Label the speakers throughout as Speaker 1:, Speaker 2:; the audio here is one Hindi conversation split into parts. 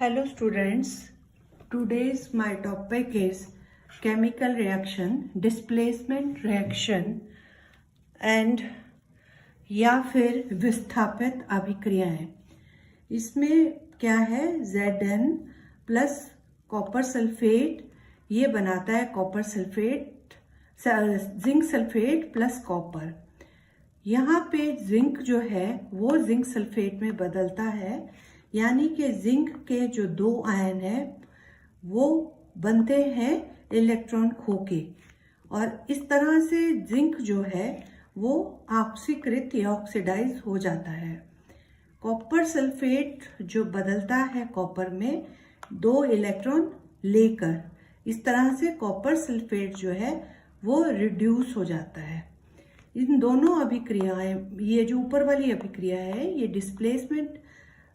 Speaker 1: Hello students, today's my topic is chemical reaction, displacement reaction and या फिर विस्थापित अभिक्रियाएं। इसमें क्या है, Zn प्लस कॉपर सल्फेट ये बनाता है copper sulphate, zinc sulphate plus copper. यहाँ पे जिंक जो है वो जिंक सल्फेट में बदलता है, यानी कि जिंक के जो दो आयन है वो बनते हैं इलेक्ट्रॉन खो के, और इस तरह से जिंक जो है वो ऑक्सीकृत या ऑक्सीडाइज हो जाता है। कॉपर सल्फेट जो बदलता है कॉपर में दो इलेक्ट्रॉन लेकर, इस तरह से कॉपर सल्फेट जो है वो रिड्यूस हो जाता है। इन दोनों अभिक्रियाएं, ये जो ऊपर वाली अभिक्रिया है ये डिस्प्लेसमेंट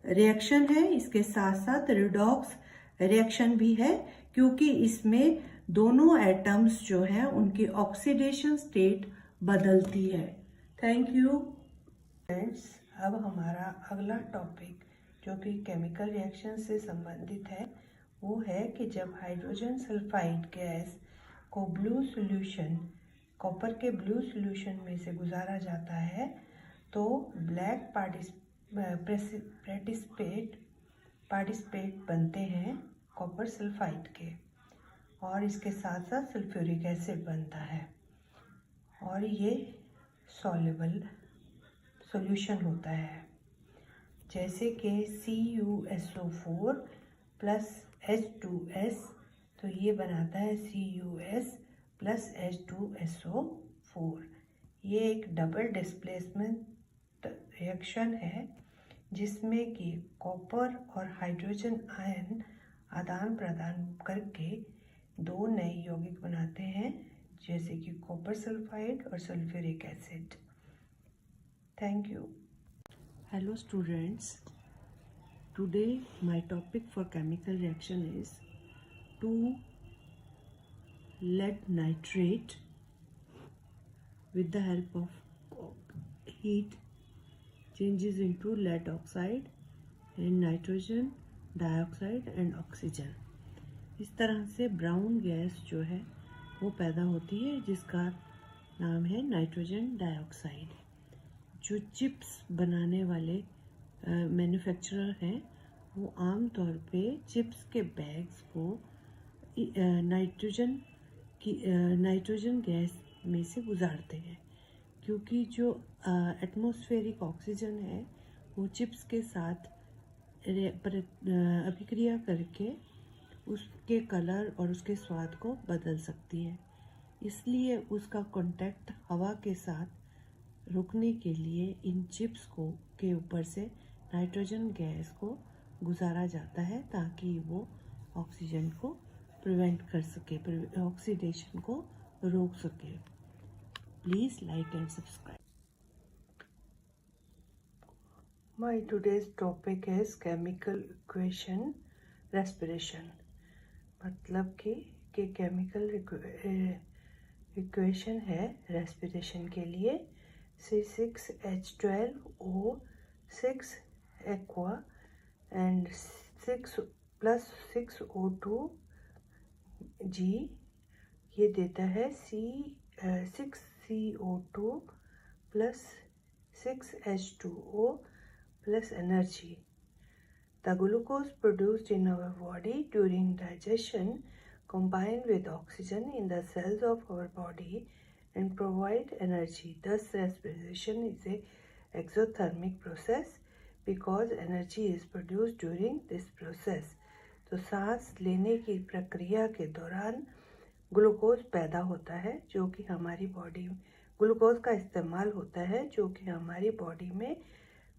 Speaker 1: रिएक्शन है, इसके साथ साथ रिडॉक्स रिएक्शन भी है, क्योंकि इसमें दोनों एटम्स जो हैं उनकी ऑक्सीडेशन स्टेट बदलती है। Thank you friends. अब हमारा अगला टॉपिक जो कि केमिकल रिएक्शन से संबंधित है वो है कि जब हाइड्रोजन सल्फाइड गैस को ब्लू सॉल्यूशन, कॉपर के ब्लू सॉल्यूशन में से गुजारा जाता है तो ब्लैक पार्टिसिपेट बनते हैं कॉपर सल्फाइड के, और इसके साथ साथ सल्फ्यूरिक एसिड बनता है और ये सॉल्युबल सॉल्यूशन होता है, जैसे कि CuSO4 प्लस H2S, तो ये बनाता है CuS प्लस H2SO4। ये एक डबल डिस्प्लेसमेंट रिएक्शन है जिसमें कि कॉपर और हाइड्रोजन आयन आदान प्रदान करके दो नए यौगिक बनाते हैं, जैसे कि कॉपर सल्फाइड और sulphuric acid. Thank you. Hello students, today my topic for chemical reaction is 2 lead nitrate with the help of heat changes into lead oxide and nitrogen dioxide and oxygen। इस तरह से ब्राउन गैस जो है वो पैदा होती है जिसका नाम है नाइट्रोजन डाइऑक्साइड। जो चिप्स बनाने वाले मैन्युफैक्चरर हैं वो आम तौर पे चिप्स के बैग्स को नाइट्रोजन गैस में से गुजारते हैं, क्योंकि जो एटमॉस्फेरिक ऑक्सीजन है वो चिप्स के साथ अभिक्रिया करके उसके कलर और उसके स्वाद को बदल सकती है। इसलिए उसका कांटेक्ट हवा के साथ रोकने के लिए इन चिप्स को के ऊपर से नाइट्रोजन गैस को गुजारा जाता है ताकि वो ऑक्सीजन को प्रिवेंट कर सके, ऑक्सीडेशन को रोक सके। Please like and subscribe. My today's topic is chemical equation respiration. मतलब कि केमिकल इक्वेशन है रेस्पिरेशन के लिए C6H12O6 aqua and 6 + 6O2 G, ये देता है 6CO2 + 6H2O plus energy. The glucose produced in our body during digestion combine with oxygen in the cells of our body and provide energy. Thus, respiration is an exothermic process because energy is produced during this process. तो सांस लेने की प्रक्रिया के दौरान ग्लूकोज पैदा होता है जो कि हमारी बॉडी, ग्लूकोज का इस्तेमाल होता है जो कि हमारी बॉडी में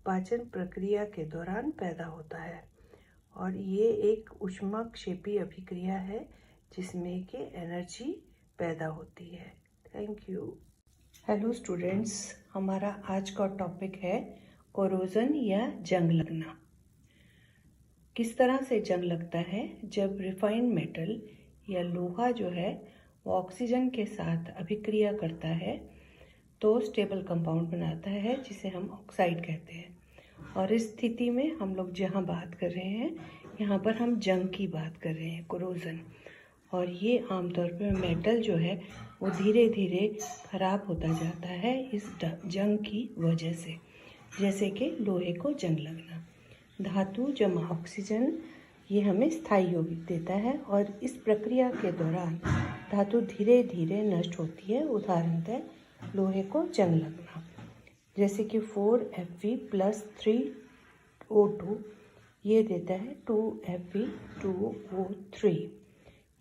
Speaker 1: पाचन प्रक्रिया के दौरान पैदा होता है, और ये एक ऊष्माक्षेपी अभिक्रिया है जिसमें कि एनर्जी पैदा होती है। Thank you. हेलो स्टूडेंट्स, हमारा आज का टॉपिक है कोरोजन या जंग लगना। किस तरह से जंग लगता है? जब रिफाइंड मेटल या लोहा जो है वो ऑक्सीजन के साथ अभिक्रिया करता है तो स्टेबल कंपाउंड बनाता है जिसे हम ऑक्साइड कहते हैं। और इस स्थिति में हम लोग जहाँ बात कर रहे हैं यहाँ पर हम जंग की बात कर रहे हैं, कोरोजन। और ये आमतौर पर मेटल जो है वो धीरे धीरे ख़राब होता जाता है इस जंग की वजह से, जैसे कि लोहे को जंग लगना। धातु जमा ऑक्सीजन ये हमें स्थायी यौगिक देता है और इस प्रक्रिया के दौरान धातु धीरे धीरे नष्ट होती है। उदाहरणतः लोहे को जंग लगना, जैसे कि 4Fe + 3O2 ये देता है 2Fe2O3,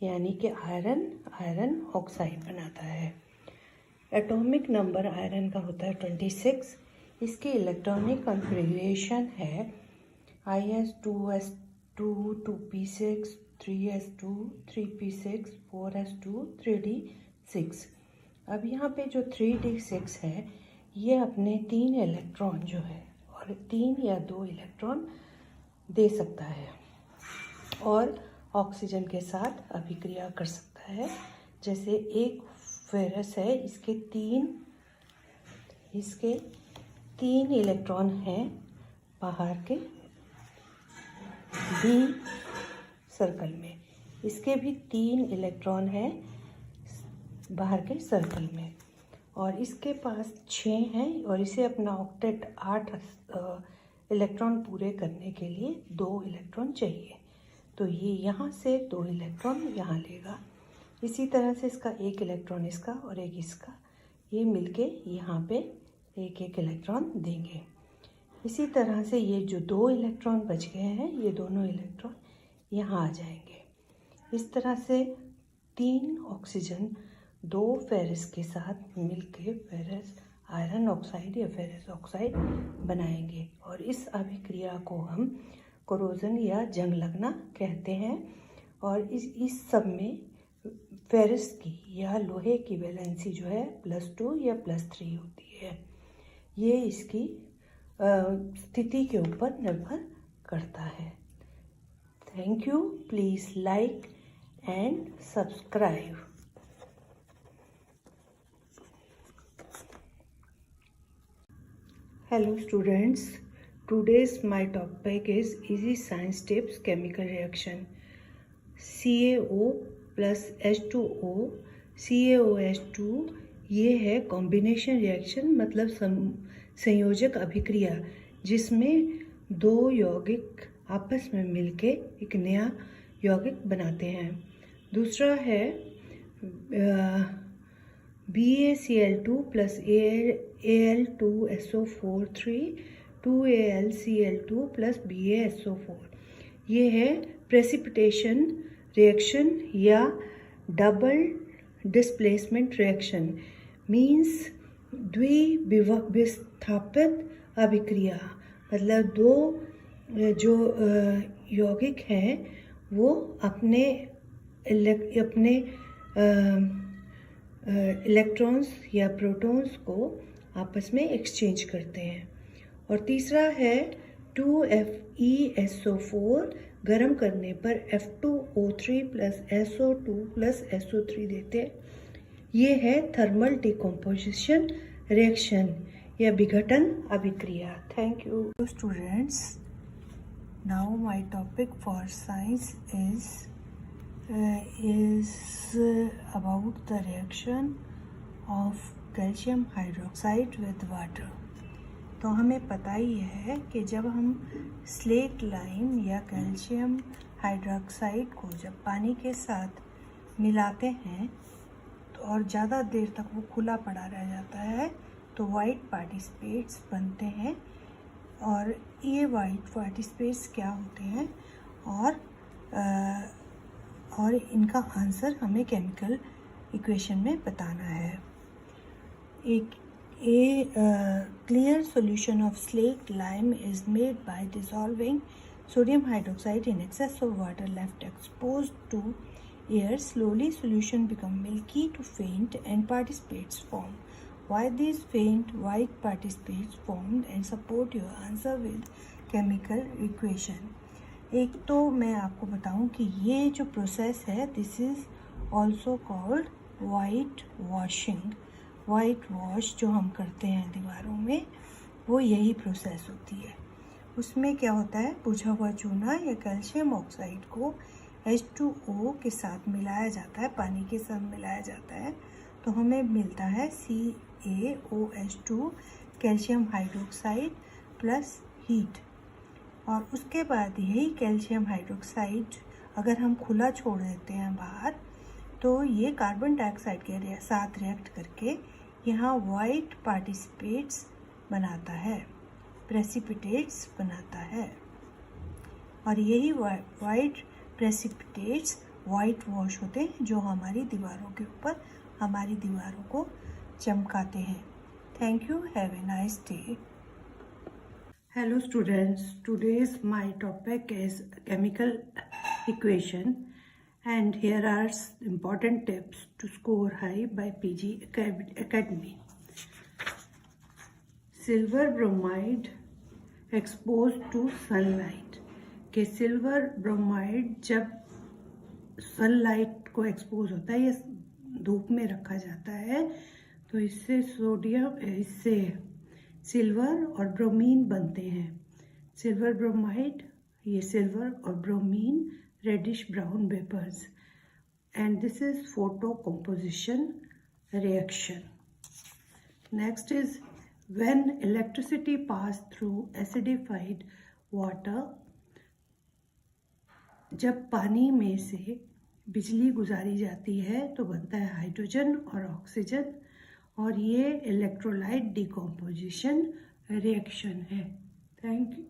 Speaker 1: यानी कि आयरन ऑक्साइड बनाता है। एटॉमिक नंबर आयरन का होता है 26। इसकी इलेक्ट्रॉनिक कॉन्फ़िगरेशन है IS2S2 2p6 3s2 3p6 4s2 3d6। अब यहाँ पे जो 3d6 है ये अपने 3 इलेक्ट्रॉन जो है और 3 या 2 इलेक्ट्रॉन दे सकता है और ऑक्सीजन के साथ अभिक्रिया कर सकता है। जैसे एक फेरस है, इसके तीन इलेक्ट्रॉन हैं बाहर के बी सर्कल में, इसके भी 3 इलेक्ट्रॉन हैं बाहर के सर्कल में, और इसके पास 6 हैं और इसे अपना ऑक्टेट 8 इलेक्ट्रॉन पूरे करने के लिए 2 इलेक्ट्रॉन चाहिए। तो ये यहाँ से 2 इलेक्ट्रॉन यहाँ लेगा। इसी तरह से इसका 1 इलेक्ट्रॉन इसका और 1 इसका, ये मिलके यहाँ पे 1 इलेक्ट्रॉन देंगे। इसी तरह से ये जो 2 इलेक्ट्रॉन बच गए हैं ये दोनों इलेक्ट्रॉन यहाँ आ जाएंगे। इस तरह से 3 ऑक्सीजन 2 फेरस के साथ मिलके फेरस आयरन ऑक्साइड या फेरस ऑक्साइड बनाएंगे और इस अभिक्रिया को हम कोरोजन या जंग लगना कहते हैं। और इस सब में फेरस की या लोहे की वैलेंसी जो है +2 या +3 होती है। ये इसकी स्थिति के ऊपर निर्भर करता है। Thank you. Please like and subscribe. Hello students, today's my topic is easy science tips chemical reaction CaO plus H2O CaOH2। ये है कॉम्बिनेशन रिएक्शन, मतलब संयोजक अभिक्रिया जिसमें 2 यौगिक आपस में मिलके एक नया यौगिक बनाते हैं। दूसरा है BaCl2 plus Al2SO4 2AlCl2 plus BaSO4। ये है प्रेसिपिटेशन रिएक्शन या डबल डिस्प्लेसमेंट रिएक्शन, मीन्स द्विविस्थापित अभिक्रिया, मतलब 2 जो यौगिक हैं वो अपने इलेक्ट्रॉन्स या प्रोटॉन्स को आपस में एक्सचेंज करते हैं। और तीसरा है 2FeSO4 गर्म करने पर F2O3 plus SO2 plus SO3 देते हैं। ये है थर्मल डिकम्पोजिशन रिएक्शन या विघटन अभिक्रिया। Thank you students. Now my topic for science is about the reaction of calcium hydroxide with water। तो हमें पता ही है कि जब हम स्लेट लाइम या कैल्शियम हाइड्रोक्साइड को जब पानी के साथ मिलाते हैं तो और ज़्यादा देर तक वो खुला पड़ा रह जाता है तो वाइट पार्टिसिपेट्स बनते हैं। और ये वाइट पार्टिसिपेट्स क्या होते हैं और इनका आंसर हमें केमिकल इक्वेशन में बताना है। A clear solution of slaked lime is made by dissolving sodium hydroxide in excess of water left exposed to air. Slowly solution become milky to faint and participates form. Why these faint white participates formed, and support your answer with chemical equation। एक तो मैं आपको बताऊं कि ये जो प्रोसेस है this is also called white washing. White wash जो हम करते हैं दीवारों में वो यही प्रोसेस होती है। उसमें क्या होता है, बुझा हुआ चूना या कैल्शियम ऑक्साइड को H2O के साथ मिलाया जाता है, पानी के साथ मिलाया जाता है, तो हमें मिलता है CaOH2 calcium hydroxide plus heat. और उसके बाद यही कैल्शियम हाइड्रोक्साइड अगर हम खुला छोड़ देते हैं बाहर, तो ये कार्बन डाइऑक्साइड के साथ रिएक्ट करके यहाँ वाइट पार्टिसिपेट्स बनाता है, प्रेसिपिटेट्स बनाता है। और यही वाइट प्रेसिपिटेट्स वाइट वॉश होते हैं, जो हमारी दीवारों के ऊपर हमारी दीवारों को चमकाते हैं। Thank you, have a nice day. Hello students, today's my topic is chemical equation, and here are important tips to score high by PG Academy. Silver bromide exposed to sunlight, कि सिल्वर ब्रोमाइड जब सनलाइट को एक्सपोज होता है या धूप में रखा जाता है, तो इससे सिल्वर और ब्रोमीन बनते हैं। सिल्वर ब्रोमाइड, ये सिल्वर और bromine reddish brown vapours, and this is photo composition reaction. Next is when electricity pass through acidified water, जब पानी में से बिजली गुजारी जाती है तो बनता है हाइड्रोजन और ऑक्सीजन, और ये इलेक्ट्रोलाइट डिकम्पोजिशन रिएक्शन है। Thank you.